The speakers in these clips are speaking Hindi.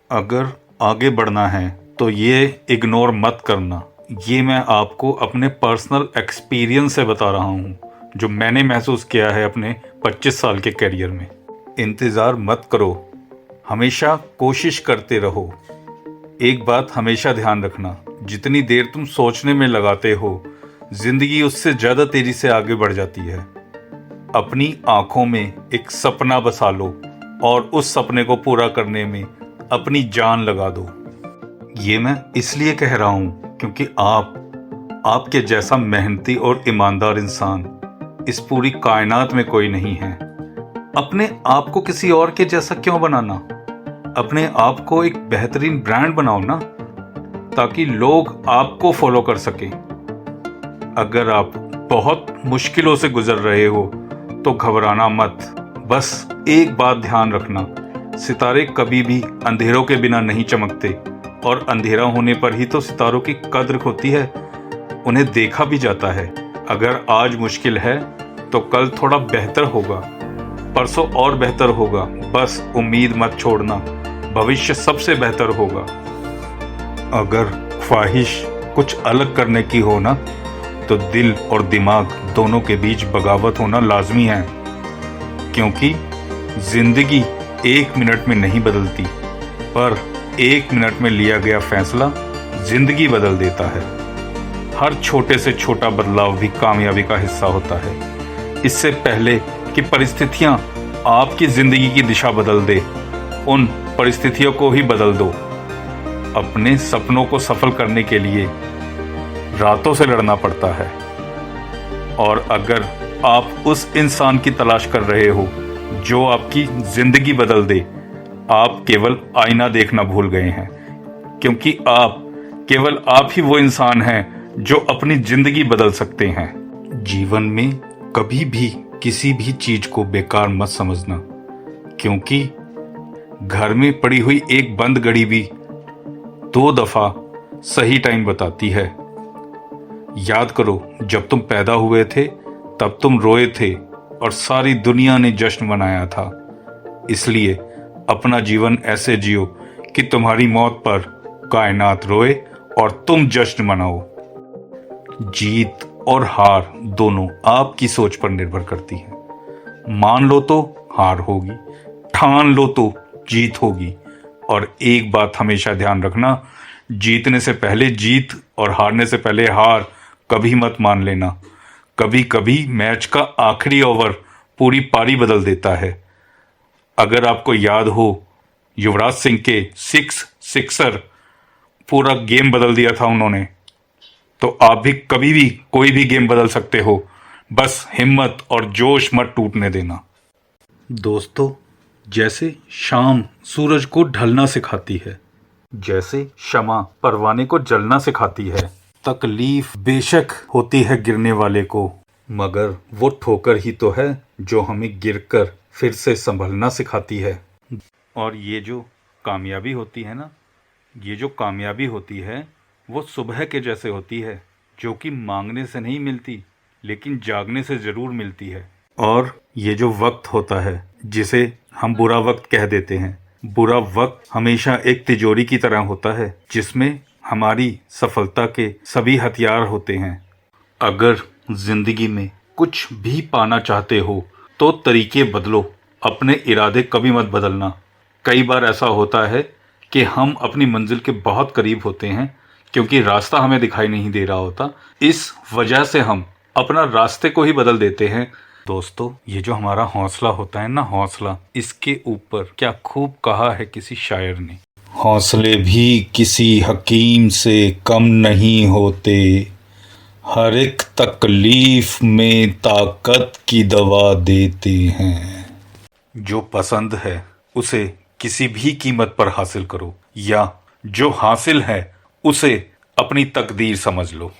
अगर आगे बढ़ना है तो ये इग्नोर मत करना। ये मैं आपको अपने पर्सनल एक्सपीरियंस से बता रहा हूँ, जो मैंने महसूस किया है अपने 25 साल के करियर में। इंतज़ार मत करो, हमेशा कोशिश करते रहो। एक बात हमेशा ध्यान रखना, जितनी देर तुम सोचने में लगाते हो, ज़िंदगी उससे ज़्यादा तेज़ी से आगे बढ़ जाती है। अपनी आँखों में एक सपना बसा लो और उस सपने को पूरा करने में अपनी जान लगा दो। ये मैं इसलिए कह रहा हूँ क्योंकि आपके जैसा मेहनती और ईमानदार इंसान इस पूरी कायनात में कोई नहीं है। अपने आप को किसी और के जैसा क्यों बनाना? अपने आप को एक बेहतरीन ब्रांड बनाओ ना, ताकि लोग आपको फॉलो कर सकें। अगर आप बहुत मुश्किलों से गुजर रहे हो तो घबराना मत। बस एक बात ध्यान रखना, सितारे कभी भी अंधेरों के बिना नहीं चमकते, और अंधेरा होने पर ही तो सितारों की कद्र होती है, उन्हें देखा भी जाता है। अगर आज मुश्किल है तो कल थोड़ा बेहतर होगा, परसों और बेहतर होगा। बस उम्मीद मत छोड़ना, भविष्य सबसे बेहतर होगा। अगर ख्वाहिश कुछ अलग करने की हो ना, तो दिल और दिमाग दोनों के बीच बगावत होना लाजमी है, क्योंकि जिंदगी 1 मिनट में नहीं बदलती, पर 1 मिनट में लिया गया फैसला जिंदगी बदल देता है। हर छोटे से छोटा बदलाव भी कामयाबी का हिस्सा होता है। इससे पहले कि परिस्थितियां आपकी जिंदगी की दिशा बदल दे, उन परिस्थितियों को ही बदल दो। अपने सपनों को सफल करने के लिए रातों से लड़ना पड़ता है, और अगर आप उस इंसान की तलाश कर रहे हो जो आपकी जिंदगी बदल दे, आप केवल आईना देखना भूल गए हैं, क्योंकि केवल आप ही वो इंसान हैं जो अपनी जिंदगी बदल सकते हैं। जीवन में कभी भी किसी भी चीज को बेकार मत समझना, क्योंकि घर में पड़ी हुई एक बंद घड़ी भी 2 दफा सही टाइम बताती है। याद करो, जब तुम पैदा हुए थे तब तुम रोए थे और सारी दुनिया ने जश्न मनाया था। इसलिए अपना जीवन ऐसे जियो कि तुम्हारी मौत पर कायनात रोए और तुम जश्न मनाओ। जीत और हार दोनों आपकी सोच पर निर्भर करती है। मान लो तो हार होगी, ठान लो तो जीत होगी। और एक बात हमेशा ध्यान रखना, जीतने से पहले जीत और हारने से पहले हार कभी मत मान लेना। कभी कभी मैच का आखिरी ओवर पूरी पारी बदल देता है। अगर आपको याद हो, युवराज सिंह के सिक्सर पूरा गेम बदल दिया था उन्होंने, तो आप भी कभी भी कोई भी गेम बदल सकते हो। बस हिम्मत और जोश मत टूटने देना। दोस्तों, जैसे शाम सूरज को ढलना सिखाती है, जैसे शमा परवाने को जलना सिखाती है, तकलीफ बेशक होती है गिरने वाले को, मगर वो ठोकर ही तो है जो हमें गिरकर फिर से संभलना सिखाती है। और ये जो कामयाबी होती है ना, ये जो कामयाबी होती है वो सुबह के जैसे होती है, जो कि मांगने से नहीं मिलती, लेकिन जागने से ज़रूर मिलती है। और ये जो वक्त होता है जिसे हम बुरा वक्त कह देते हैं, बुरा वक्त हमेशा एक तिजोरी की तरह होता है, जिसमें हमारी सफलता के सभी हथियार होते हैं। अगर जिंदगी में कुछ भी पाना चाहते हो तो तरीके बदलो, अपने इरादे कभी मत बदलना। कई बार ऐसा होता है कि हम अपनी मंजिल के बहुत करीब होते हैं, क्योंकि रास्ता हमें दिखाई नहीं दे रहा होता। इस वजह से हम अपना रास्ते को ही बदल देते हैं। दोस्तों, ये जो हमारा हौसला होता है ना, हौसला, इसके ऊपर क्या खूब कहा है किसी शायर ने, हौसले भी किसी हकीम से कम नहीं होते, हर एक तकलीफ में ताकत की दवा देते हैं। जो पसंद है उसे किसी भी कीमत पर हासिल करो, या जो हासिल है उसे अपनी तकदीर समझ लो।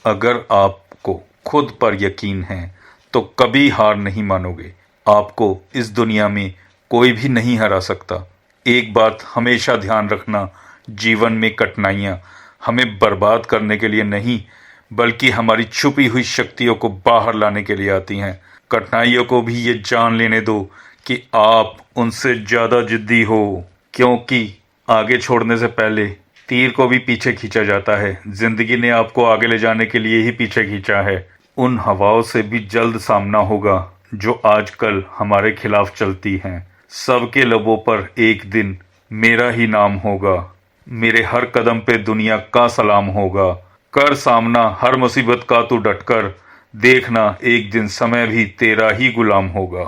अगर आपको खुद पर यकीन है तो कभी हार नहीं मानोगे। आपको इस दुनिया में कोई भी नहीं हरा सकता। एक बात हमेशा ध्यान रखना, जीवन में कठिनाइयाँ हमें बर्बाद करने के लिए नहीं, बल्कि हमारी छुपी हुई शक्तियों को बाहर लाने के लिए आती हैं। कठिनाइयों को भी ये जान लेने दो कि आप उनसे ज़्यादा जिद्दी हो, क्योंकि आगे छोड़ने से पहले तीर को भी पीछे खींचा जाता है। जिंदगी ने आपको आगे ले जाने के लिए ही पीछे खींचा है। उन हवाओं से भी जल्द सामना होगा जो आजकल हमारे खिलाफ चलती हैं। सबके लबों पर एक दिन मेरा ही नाम होगा। मेरे हर कदम पे दुनिया का सलाम होगा। कर सामना हर मुसीबत का तू डटकर, देखना एक दिन समय भी तेरा ही गुलाम होगा।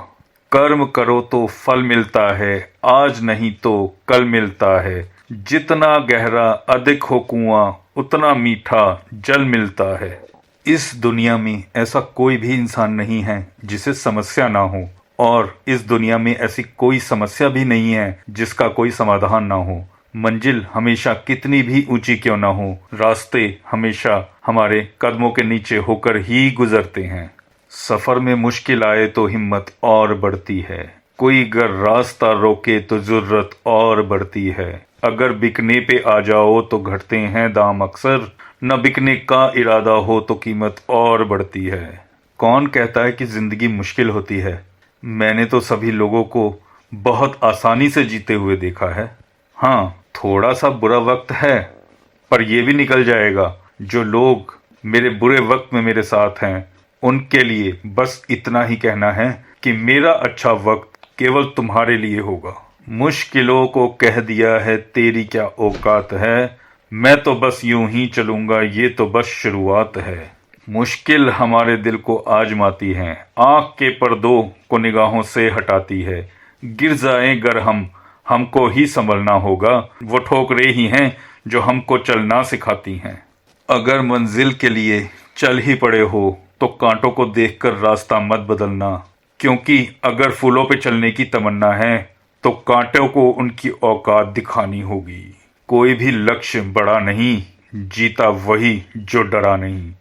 कर्म करो तो फल मिलता है, आज नहीं तो कल मिलता है। जितना गहरा अधिक हो कुआं, उतना मीठा जल मिलता है। इस दुनिया में ऐसा कोई भी इंसान नहीं है जिसे समस्या ना हो, और इस दुनिया में ऐसी कोई समस्या भी नहीं है जिसका कोई समाधान ना हो। मंजिल हमेशा कितनी भी ऊंची क्यों ना हो, रास्ते हमेशा हमारे कदमों के नीचे होकर ही गुजरते हैं। सफर में मुश्किल आए तो हिम्मत और बढ़ती है। कोई अगर रास्ता रोके तो जरूरत और बढ़ती है। अगर बिकने पे आ जाओ तो घटते हैं दाम अक्सर, न बिकने का इरादा हो तो कीमत और बढ़ती है। कौन कहता है कि जिंदगी मुश्किल होती है? मैंने तो सभी लोगों को बहुत आसानी से जीते हुए देखा है। हाँ, थोड़ा सा बुरा वक्त है, पर ये भी निकल जाएगा। जो लोग मेरे बुरे वक्त में मेरे साथ हैं, उनके लिए बस इतना ही कहना है कि मेरा अच्छा वक्त केवल तुम्हारे लिए होगा। मुश्किलों को कह दिया है तेरी क्या औकात है, मैं तो बस यूं ही चलूंगा, ये तो बस शुरुआत है। मुश्किल हमारे दिल को आजमाती है, आंख के पर्दों को निगाहों से हटाती है। गिर जाएं गर हमको ही संभलना होगा। वो ठोकरें ही हैं जो हमको चलना सिखाती हैं। अगर मंजिल के लिए चल ही पड़े हो तो कांटों को देखकर रास्ता मत बदलना, क्योंकि अगर फूलों पे चलने की तमन्ना है तो कांटों को उनकी औकात दिखानी होगी। कोई भी लक्ष्य बड़ा नहीं, जीता वही जो डरा नहीं।